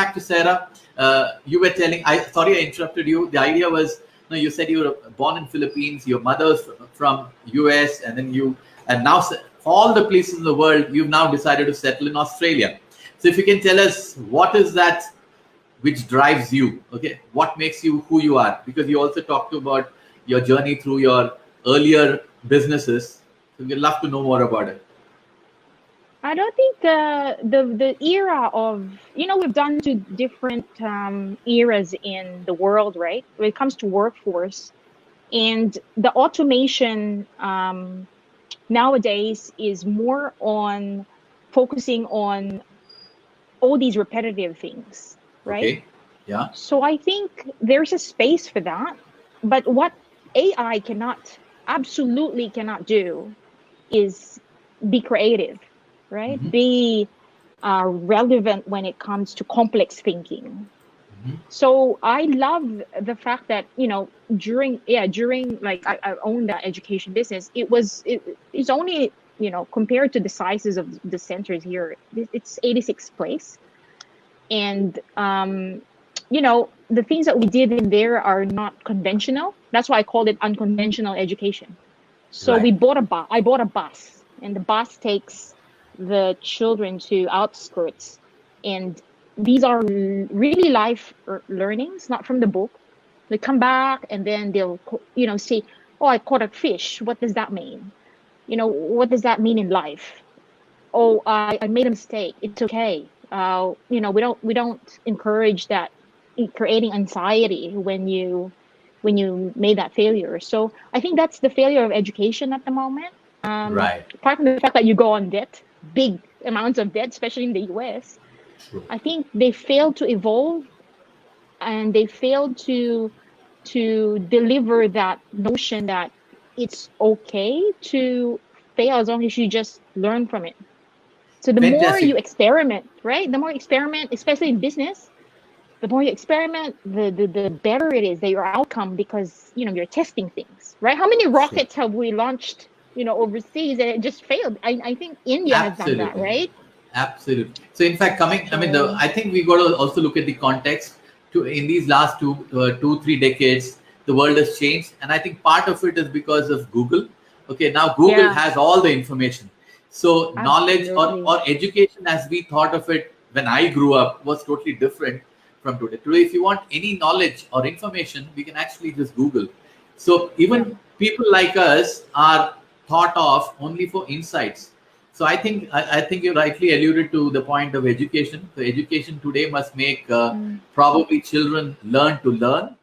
back to Sarah. You were telling, sorry I interrupted you. The idea was, no, you said you were born in Philippines, your mother's from US, and then and now all the places in the world, you've now decided to settle in Australia. So if you can tell us, what is that which drives you? Okay, what makes you who you are? Because you also talked about your journey through your earlier businesses. So we'd love to know more about it. I don't think the era of, we've done two different eras in the world, right? When it comes to workforce, and the automation nowadays is more on focusing on all these repetitive things, right? Okay. Yeah. So I think there's a space for that. But what AI absolutely cannot do is be creative, right? Mm-hmm. Be relevant when it comes to complex thinking. Mm-hmm. So I love the fact that, during like I owned that education business, it's only, compared to the sizes of the centers here, it's 86th place. And, the things that we did in there are not conventional. That's why I called it unconventional education. So Right. I bought a bus, and the bus takes the children to outskirts, and these are really life learnings, not from the book. They come back and then they'll, say, oh, I caught a fish. What does that mean? What does that mean in life? Oh, I made a mistake. It's okay. We don't encourage that, creating anxiety when you made that failure. So I think that's the failure of education at the moment. Right. Apart from the fact that you go on debt, big amounts of debt, especially in the US, True. I think they failed to evolve, and they failed to deliver that notion that it's okay to fail as long as you just learn from it. So the Fantastic. more you experiment, right? The more you experiment, especially in business, the more you experiment, the better it is that your outcome, because you're testing things, right? How many rockets have we launched, overseas, and it just failed? I think India has done that, right? Absolutely. So in fact, I think we got to also look at the context. In these last 2-3 decades, the world has changed, and I think part of it is because of Google. Okay, now Google has all the information. So knowledge or education as we thought of it when I grew up was totally different from today. Today, if you want any knowledge or information, we can actually just Google. So even people like us are thought of only for insights. So I think you rightly alluded to the point of education. So education today must make probably children learn to learn